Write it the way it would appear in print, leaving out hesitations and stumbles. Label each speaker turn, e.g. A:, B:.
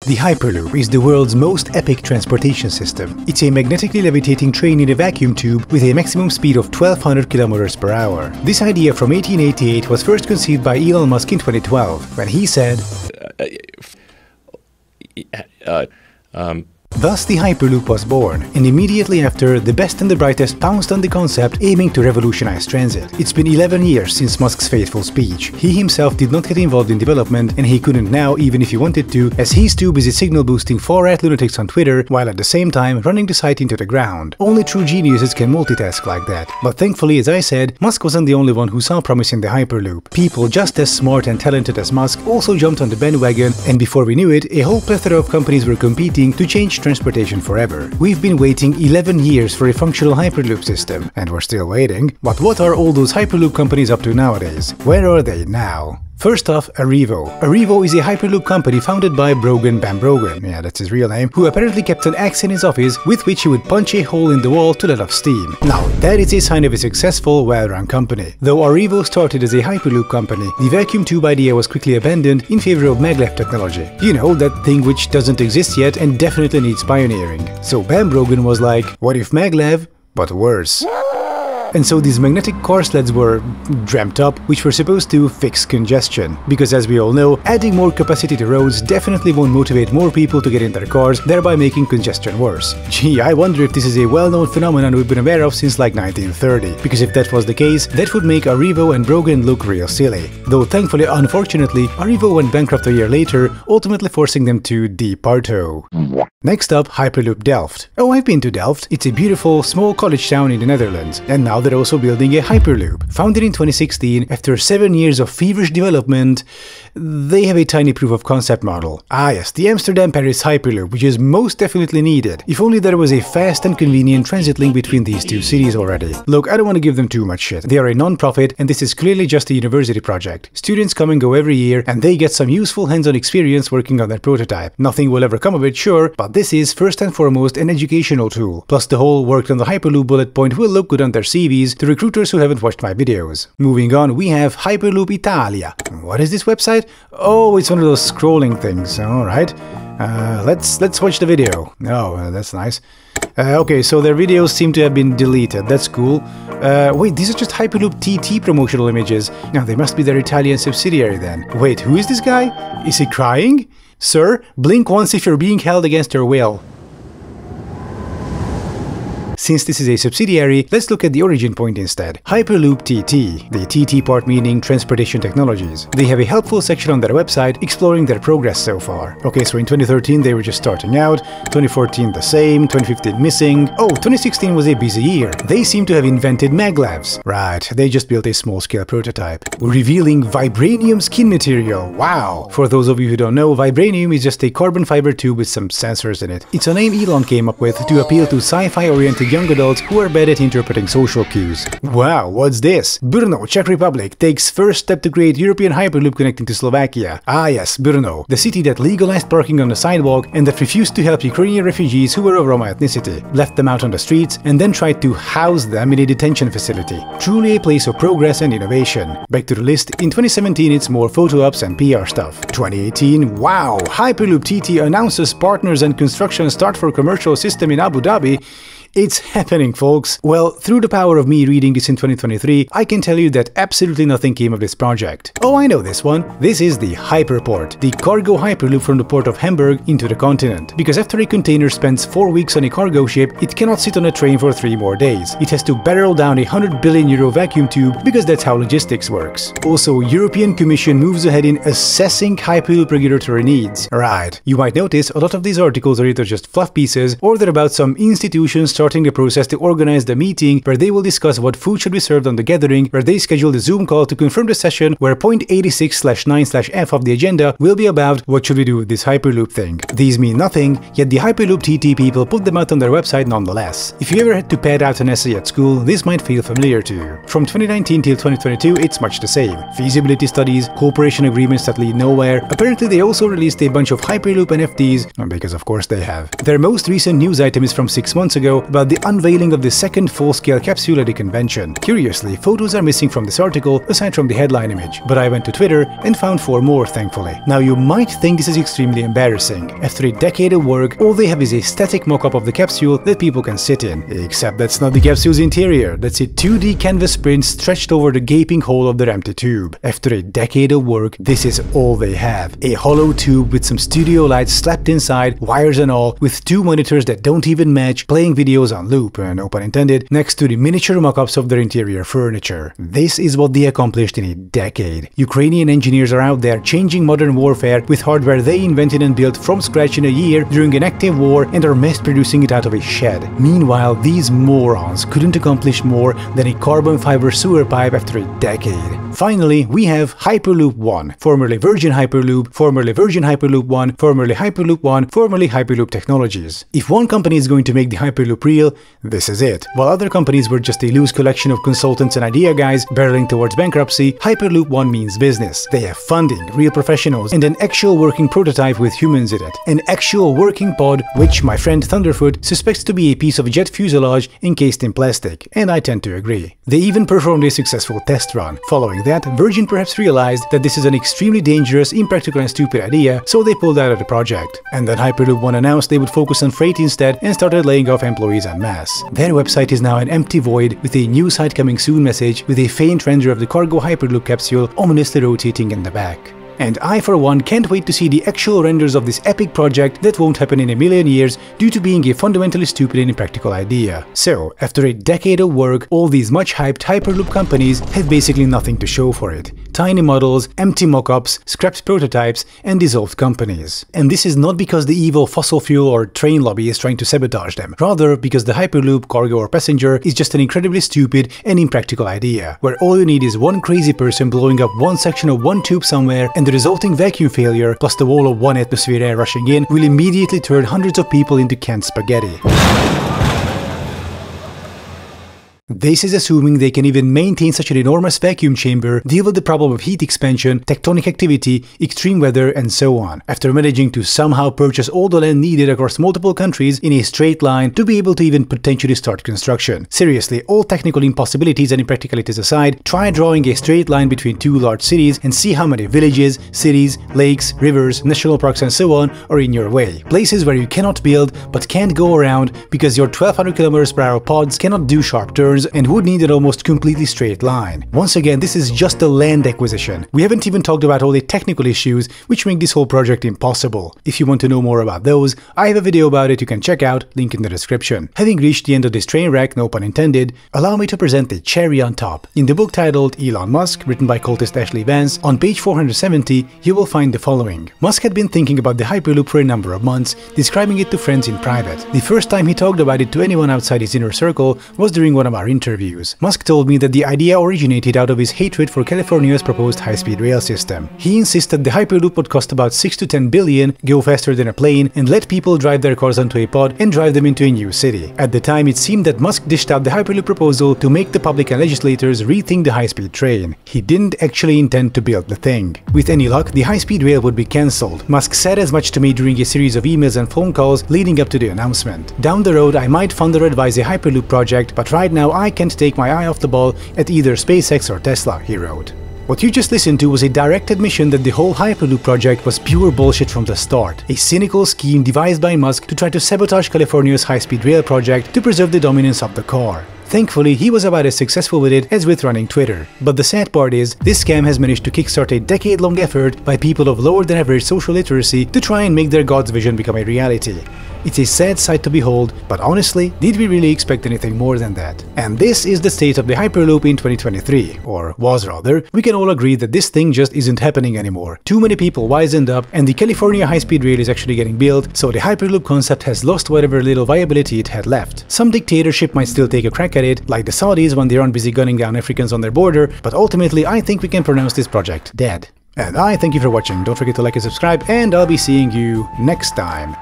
A: The Hyperloop is the world's most epic transportation system. It's a magnetically levitating train in a vacuum tube with a maximum speed of 1200 km per hour. This idea from 1888 was first conceived by Elon Musk in 2012, when he said, Thus the Hyperloop was born, and immediately after, the best and the brightest pounced on the concept, aiming to revolutionize transit. It's been 11 years since Musk's fateful speech. He himself did not get involved in development, and he couldn't now even if he wanted to, as he's too busy signal boosting far-right lunatics on Twitter, while at the same time running the site into the ground. Only true geniuses can multitask like that. But thankfully, as I said, Musk wasn't the only one who saw promise in the Hyperloop. People just as smart and talented as Musk also jumped on the bandwagon, and before we knew it, a whole plethora of companies were competing to change transportation forever. We've been waiting 11 years for a functional Hyperloop system, and we're still waiting. But what are all those Hyperloop companies up to nowadays? Where are they now? First off, Arrivo. Arrivo is a Hyperloop company founded by Brogan Bam Brogan, yeah, that's his real name, who apparently kept an axe in his office with which he would punch a hole in the wall to let off steam. Now, that is a sign of a successful, well-run company. Though Arrivo started as a Hyperloop company, the vacuum tube idea was quickly abandoned in favor of maglev technology. You know, that thing which doesn't exist yet and definitely needs pioneering. So Bam Brogan was like, what if maglev, but worse? And so these magnetic car sleds were dreamt up, which were supposed to fix congestion. Because as we all know, adding more capacity to roads definitely won't motivate more people to get in their cars, thereby making congestion worse. Gee, I wonder if this is a well-known phenomenon we've been aware of since like 1930. Because if that was the case, that would make Arrivo and Brogan look real silly. Though thankfully, unfortunately, Arrivo went bankrupt a year later, ultimately forcing them to departo. Next up, Hyperloop Delft. Oh, I've been to Delft. It's a beautiful, small college town in the Netherlands. And now they're also building a Hyperloop. Founded in 2016, after 7 years of feverish development, they have a tiny proof of concept model. Ah yes, the Amsterdam-Paris Hyperloop, which is most definitely needed. If only there was a fast and convenient transit link between these two cities already. Look, I don't want to give them too much shit. They are a non-profit, and this is clearly just a university project. Students come and go every year, and they get some useful hands-on experience working on their prototype. Nothing will ever come of it, sure, but this is first and foremost an educational tool. Plus the whole worked on the Hyperloop bullet point will look good on their CVs to recruiters who haven't watched my videos. Moving on, we have Hyperloop Italia. What is this website? Oh, it's one of those scrolling things. Alright. Let's watch the video. Oh, that's nice. Okay, so their videos seem to have been deleted. That's cool. Wait, these are just Hyperloop TT promotional images. Now, they must be their Italian subsidiary then. Wait, who is this guy? Is he crying? Sir, blink once if you're being held against your will. Since this is a subsidiary, let's look at the origin point instead. Hyperloop TT, the TT part meaning Transportation Technologies. They have a helpful section on their website exploring their progress so far. Okay, so in 2013 they were just starting out, 2014 the same, 2015 missing. Oh, 2016 was a busy year. They seem to have invented maglevs. Right, they just built a small-scale prototype. Revealing vibranium skin material. Wow! For those of you who don't know, vibranium is just a carbon fiber tube with some sensors in it. It's a name Elon came up with to appeal to sci-fi oriented young adults who are bad at interpreting social cues. Wow, what's this? Brno, Czech Republic, takes first step to create European Hyperloop connecting to Slovakia. Ah yes, Brno, the city that legalized parking on the sidewalk and that refused to help Ukrainian refugees who were of Roma ethnicity, left them out on the streets, and then tried to house them in a detention facility. Truly a place of progress and innovation. Back to the list, in 2017 it's more photo ops and PR stuff. 2018, wow, Hyperloop TT announces partners and construction start for commercial system in Abu Dhabi. It's happening, folks. Well, through the power of me reading this in 2023, I can tell you that absolutely nothing came of this project. Oh, I know this one. This is the Hyperport, the cargo Hyperloop from the port of Hamburg into the continent. Because after a container spends 4 weeks on a cargo ship, it cannot sit on a train for 3 more days. It has to barrel down a €100 billion vacuum tube because that's how logistics works. Also, European Commission moves ahead in assessing Hyperloop regulatory needs. Right. You might notice a lot of these articles are either just fluff pieces or they're about some institutions starting the process to organize the meeting where they will discuss what food should be served on the gathering, where they schedule the Zoom call to confirm the session where point 86/9/F of the agenda will be about what should we do with this Hyperloop thing. These mean nothing, yet the Hyperloop TT people put them out on their website nonetheless. If you ever had to pad out an essay at school, this might feel familiar to you. From 2019 till 2022, it's much the same. Feasibility studies, cooperation agreements that lead nowhere. Apparently they also released a bunch of Hyperloop NFTs, because of course they have. Their most recent news item is from 6 months ago, about the unveiling of the second full-scale capsule at the convention. Curiously, photos are missing from this article aside from the headline image, but I went to Twitter and found 4 more, thankfully. Now you might think this is extremely embarrassing. After a decade of work, all they have is a static mock-up of the capsule that people can sit in. Except that's not the capsule's interior, that's a 2D canvas print stretched over the gaping hole of their empty tube. After a decade of work, this is all they have. A hollow tube with some studio lights slapped inside, wires and all, with 2 monitors that don't even match, playing videos on loop, no pun intended, next to the miniature mock-ups of their interior furniture. This is what they accomplished in a decade. Ukrainian engineers are out there changing modern warfare with hardware they invented and built from scratch in a year during an active war and are mass-producing it out of a shed. Meanwhile, these morons couldn't accomplish more than a carbon fiber sewer pipe after a decade. Finally, we have Hyperloop 1, formerly Virgin Hyperloop, formerly Virgin Hyperloop 1, formerly Hyperloop 1, formerly Hyperloop Technologies. If one company is going to make the Hyperloop real, this is it. While other companies were just a loose collection of consultants and idea guys barreling towards bankruptcy, Hyperloop 1 means business. They have funding, real professionals, and an actual working prototype with humans in it. An actual working pod, which my friend Thunderfoot suspects to be a piece of jet fuselage encased in plastic, and I tend to agree. They even performed a successful test run. Following that, Virgin perhaps realized that this is an extremely dangerous, impractical and stupid idea, so they pulled out of the project. And then Hyperloop 1 announced they would focus on freight instead and started laying off employees en masse. Their website is now an empty void with a new site coming soon message with a faint render of the cargo Hyperloop capsule ominously rotating in the back. And I, for one, can't wait to see the actual renders of this epic project that won't happen in a million years due to being a fundamentally stupid and impractical idea. So, after a decade of work, all these much-hyped Hyperloop companies have basically nothing to show for it. Tiny models, empty mock-ups, scrapped prototypes, and dissolved companies. And this is not because the evil fossil fuel or train lobby is trying to sabotage them, rather because the Hyperloop, cargo or passenger, is just an incredibly stupid and impractical idea, where all you need is one crazy person blowing up one section of one tube somewhere, and the resulting vacuum failure, plus the wall of 1 atmosphere air rushing in, will immediately turn hundreds of people into canned spaghetti. This is assuming they can even maintain such an enormous vacuum chamber, deal with the problem of heat expansion, tectonic activity, extreme weather, and so on, after managing to somehow purchase all the land needed across multiple countries in a straight line to be able to even potentially start construction. Seriously, all technical impossibilities and impracticalities aside, try drawing a straight line between 2 large cities and see how many villages, cities, lakes, rivers, national parks and so on are in your way. Places where you cannot build but can't go around because your 1200 km/h pods cannot do sharp turns and would need an almost completely straight line. Once again, this is just a land acquisition. We haven't even talked about all the technical issues which make this whole project impossible. If you want to know more about those, I have a video about it you can check out, link in the description. Having reached the end of this train wreck, no pun intended, allow me to present the cherry on top. In the book titled Elon Musk, written by cultist Ashley Vance, on page 470, you will find the following. Musk had been thinking about the Hyperloop for a number of months, describing it to friends in private. The first time he talked about it to anyone outside his inner circle was during one of our interviews. Musk told me that the idea originated out of his hatred for California's proposed high-speed rail system. He insisted the Hyperloop would cost about 6 to 10 billion, go faster than a plane, and let people drive their cars onto a pod and drive them into a new city. At the time, it seemed that Musk dished out the Hyperloop proposal to make the public and legislators rethink the high-speed train. He didn't actually intend to build the thing. With any luck, the high-speed rail would be cancelled. Musk said as much to me during a series of emails and phone calls leading up to the announcement. Down the road, I might fund or advise a Hyperloop project, but right now I can't take my eye off the ball at either SpaceX or Tesla, he wrote. What you just listened to was a direct admission that the whole Hyperloop project was pure bullshit from the start, a cynical scheme devised by Musk to try to sabotage California's high-speed rail project to preserve the dominance of the car. Thankfully, he was about as successful with it as with running Twitter. But the sad part is, this scam has managed to kickstart a decade-long effort by people of lower than average social literacy to try and make their God's vision become a reality. It's a sad sight to behold, but honestly, did we really expect anything more than that? And this is the state of the Hyperloop in 2023, or was rather. We can all agree that this thing just isn't happening anymore. Too many people wisened up, and the California high-speed rail is actually getting built, so the Hyperloop concept has lost whatever little viability it had left. Some dictatorship might still take a crack at it, like the Saudis when they aren't busy gunning down Africans on their border, but ultimately I think we can pronounce this project dead. And I thank you for watching, don't forget to like and subscribe, and I'll be seeing you next time.